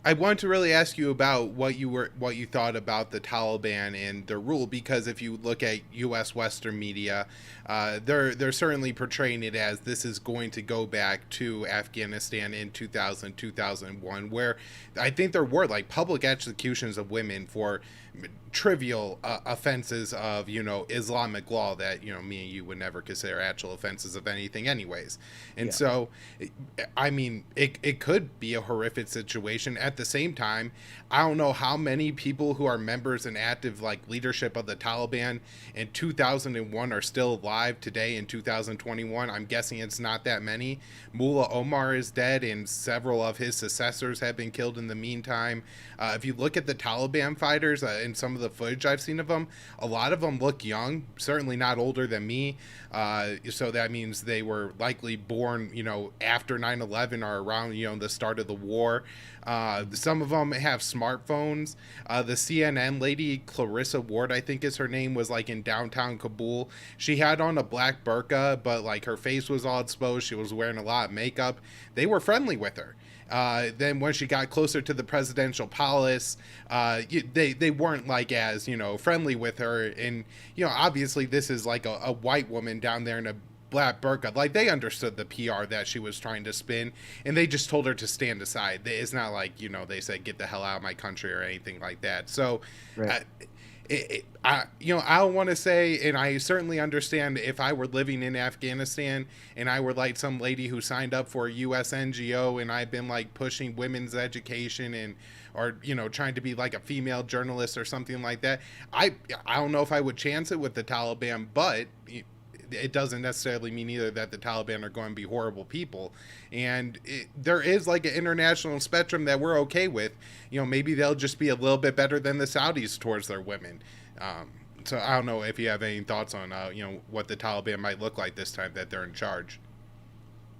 I want to really ask you about what you thought about the Taliban and their rule, because if you look at U.S. Western media, they're certainly portraying it as this is going to go back to Afghanistan in 2000 2001, where I think there were like public executions of women for trivial offenses of Islamic law that me and you would never consider actual offenses of anything anyways. And Yeah. so I mean, it could be a horrific situation. At the same time, I don't know how many people who are members and active like leadership of the Taliban in 2001 are still alive today in 2021. I'm guessing it's not that many. Mullah Omar is dead, and several of his successors have been killed in the meantime. If you look at the Taliban fighters and some of the footage I've seen of them, a lot of them look young, certainly not older than me. So that means they were likely born, after 9/11 or around, the start of the war. Some of them have smartphones. The CNN lady, Clarissa Ward, I think is her name, was like in downtown Kabul. She had on a black burqa, but like her face was all exposed. She was wearing a lot of makeup. They were friendly with her. Then when she got closer to the presidential palace, they weren't like as friendly with her. And obviously this is like a white woman down there in a black burqa. Like they understood the PR that she was trying to spin, and they just told her to stand aside. It's not like they said get the hell out of my country or anything like that. So. Right. Uh, I don't want to say, and I certainly understand if I were living in Afghanistan and I were like some lady who signed up for a U.S. NGO and I've been like pushing women's education and or trying to be like a female journalist or something like that. I don't know if I would chance it with the Taliban, but it doesn't necessarily mean either that the Taliban are going to be horrible people. And there is like an international spectrum that we're okay with. Maybe they'll just be a little bit better than the Saudis towards their women. So I don't know if you have any thoughts on, what the Taliban might look like this time that they're in charge.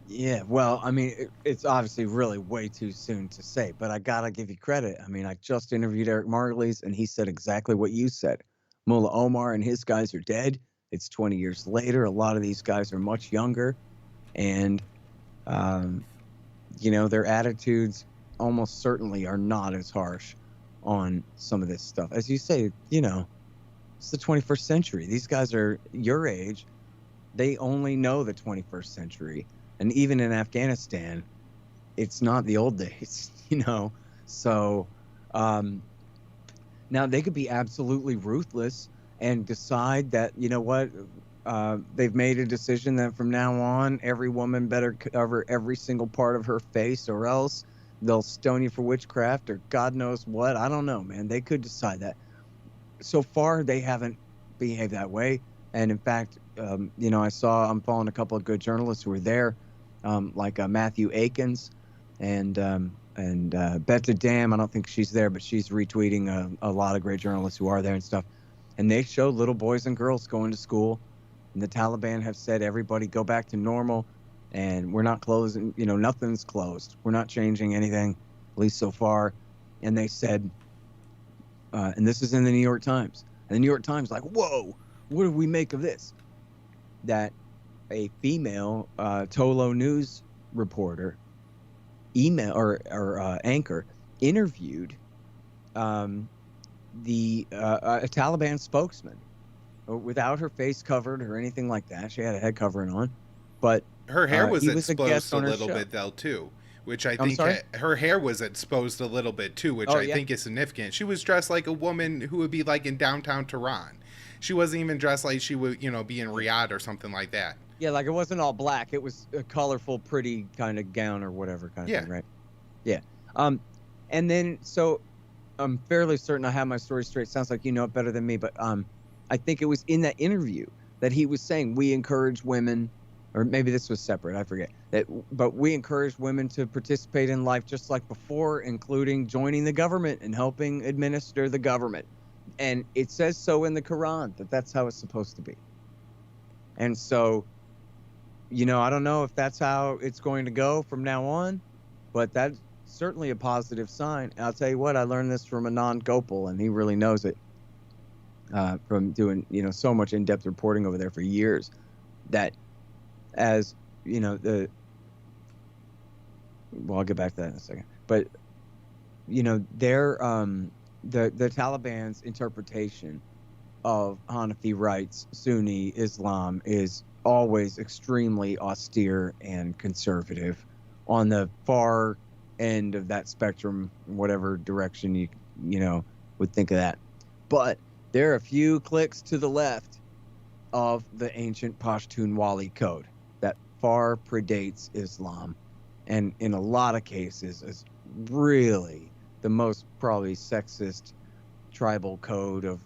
Yeah, well, I mean, it's obviously really way too soon to say, but I gotta give you credit. I mean, I just interviewed Eric Margulies, and he said exactly what you said. Mullah Omar and his guys are dead. It's 20 years later. A lot of these guys are much younger, and um, their attitudes almost certainly are not as harsh on some of this stuff. As you say, it's the 21st century. These guys are your age. They only know the 21st century. And even in Afghanistan, it's not the old days, So um, now they could be absolutely ruthless and decide that, what, they've made a decision that from now on, every woman better cover every single part of her face or else they'll stone you for witchcraft or God knows what. I don't know, man. They could decide that. So far, they haven't behaved that way. And in fact, I'm following a couple of good journalists who were there, like Matthew Akins and Bette Dam. I don't think she's there, but she's retweeting a lot of great journalists who are there and stuff. And they show little boys and girls going to school. And the Taliban have said, everybody go back to normal. And we're not closing, nothing's closed. We're not changing anything, at least so far. And they said, and this is in the New York Times. And the New York Times, like, whoa, what do we make of this? That a female Tolo News reporter, anchor, interviewed the a Taliban spokesman without her face covered or anything like that. She had a head covering on, but Her hair was he was a exposed guest a on her little show. bit though too, which I I'm think sorry. her hair was exposed a little bit too, which Oh I yeah, think is significant. She was dressed like a woman who would be like in downtown Tehran. She wasn't even dressed like she would, be in yeah, Riyadh or something like that. yeah. Like it wasn't all black. It was a colorful, pretty kind of gown or whatever kind of Yeah. thing, right? Yeah. Um, and then so I'm fairly certain I have my story straight. Sounds like you know it better than me, but I think it was in that interview that he was saying we encourage women, or maybe this was separate, I forget. But we encourage women to participate in life just like before, including joining the government and helping administer the government. And it says so in the Quran that that's how it's supposed to be. And so, I don't know if that's how it's going to go from now on, but that's certainly a positive sign. And I'll tell you what, I learned this from Anand Gopal, and he really knows it from doing, so much in-depth reporting over there for years, that as, well, I'll get back to that in a second. But their the Taliban's interpretation of Hanafi rights, Sunni Islam, is always extremely austere and conservative on the far end of that spectrum, whatever direction you would think of that. But there are a few clicks to the left of the ancient Pashtunwali code that far predates Islam, and in a lot of cases is really the most probably sexist tribal code of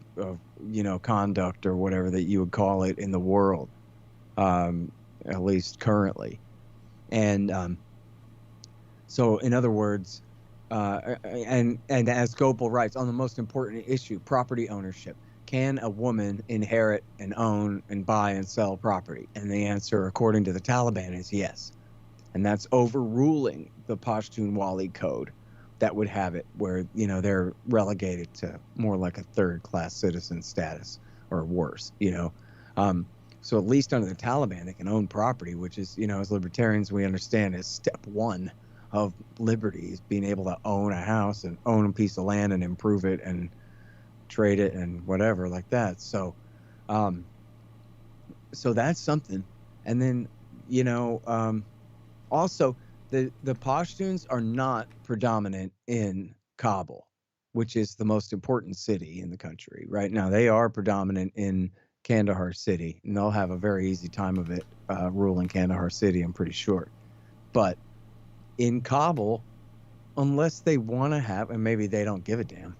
conduct or whatever that you would call it in the world, at least currently. And so in other words, and as Gopal writes, on the most important issue, property ownership, can a woman inherit and own and buy and sell property? And the answer, according to the Taliban, is yes. And that's overruling the Pashtunwali code that would have it where, they're relegated to more like a third-class citizen status or worse, So at least under the Taliban, they can own property, which is, as libertarians, we understand is step one of liberty, is being able to own a house and own a piece of land and improve it and trade it and whatever like that. So, so that's something. And then, also, the Pashtuns are not predominant in Kabul, which is the most important city in the country right now. They are predominant in Kandahar city, and they'll have a very easy time of it ruling Kandahar city, I'm pretty sure. But in Kabul, unless they want to have, and maybe they don't give a damn,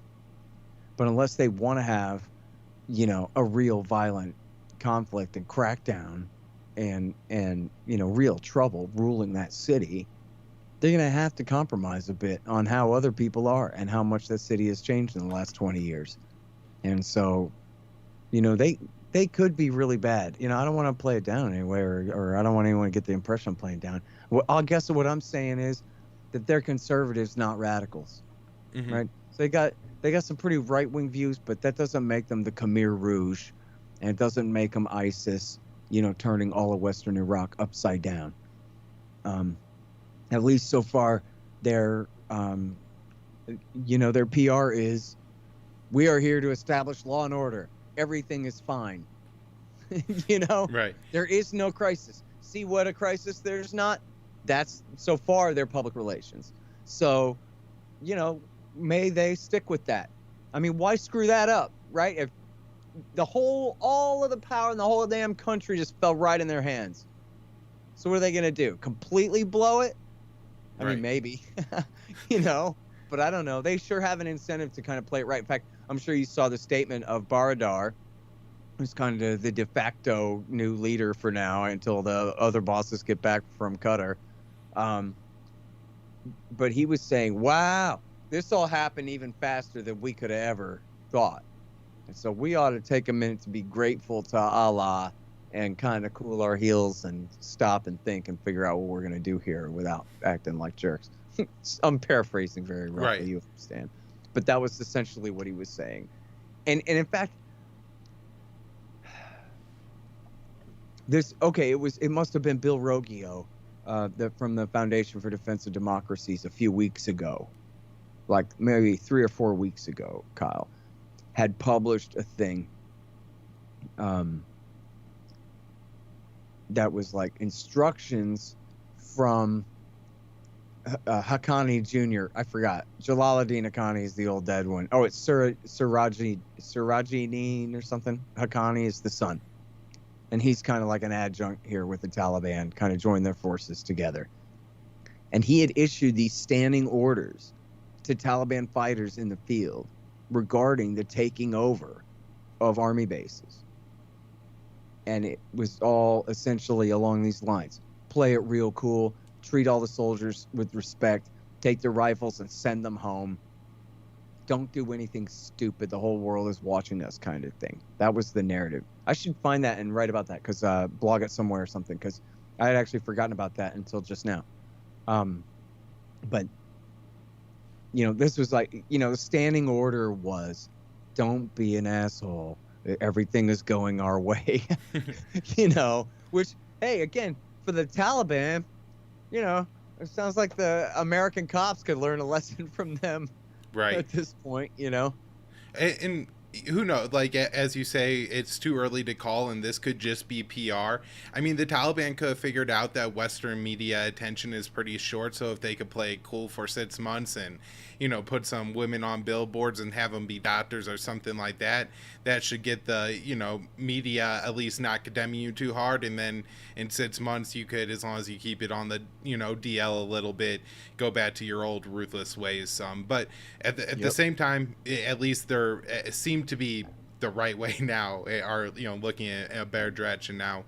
but unless they want to have, a real violent conflict and crackdown and real trouble ruling that city, they're going to have to compromise a bit on how other people are and how much that city has changed in the last 20 years. And so, they could be really bad. I don't want to play it down anyway, or I don't want anyone to get the impression I'm playing down. Well, I guess what I'm saying is that they're conservatives, not radicals, right? So they got some pretty right-wing views, but that doesn't make them the Khmer Rouge, and it doesn't make them ISIS, turning all of Western Iraq upside down. At least so far, their PR is, we are here to establish law and order. Everything is fine. Right. There is no crisis. See what a crisis there's not? That's so far their public relations. So, may they stick with that. I mean, why screw that up, right? If all of the power in the whole damn country just fell right in their hands. So what are they going to do? Completely blow it? I mean, maybe, but I don't know. They sure have an incentive to kind of play it right. In fact, I'm sure you saw the statement of Baradar, who's kind of the de facto new leader for now until the other bosses get back from Qatar. But he was saying, wow, this all happened even faster than we could have ever thought. And so we ought to take a minute to be grateful to Allah and kind of cool our heels and stop and think and figure out what we're going to do here without acting like jerks. I'm paraphrasing very roughly, you understand. But that was essentially what he was saying. And in fact, it must have been Bill Roggio from the Foundation for Defense of Democracies a few weeks ago, like maybe 3 or 4 weeks ago, Kyle, had published a thing that was like instructions from Haqqani Jr. I forgot. Jalaluddin Haqqani is the old dead one. Oh, it's Sirajuddin or something. Haqqani is the son. And he's kind of like an adjunct here with the Taliban, kind of joined their forces together. And he had issued these standing orders to Taliban fighters in the field regarding the taking over of army bases. And it was all essentially along these lines. Play it real cool. Treat all the soldiers with respect. Take their rifles and send them home. Don't do anything stupid. The whole world is watching us, kind of thing. That was the narrative. I should find that and write about that, because blog it somewhere or something, because I had actually forgotten about that until just now. But, this was like, the standing order was, don't be an asshole. Everything is going our way. Which, hey, again, for the Taliban, it sounds like the American cops could learn a lesson from them Right. at this point, you know? And who knows, like as you say, it's too early to call, and this could just be PR. I mean, the Taliban could have figured out that Western media attention is pretty short, so if they could play it cool for 6 months and, put some women on billboards and have them be doctors or something like that, that should get the, media at least not condemning you too hard. And then in 6 months you could, as long as you keep it on the, DL a little bit, go back to your old ruthless ways. But at the Yep. same time, at least they're seem to be the right way now, are looking at a better direction now.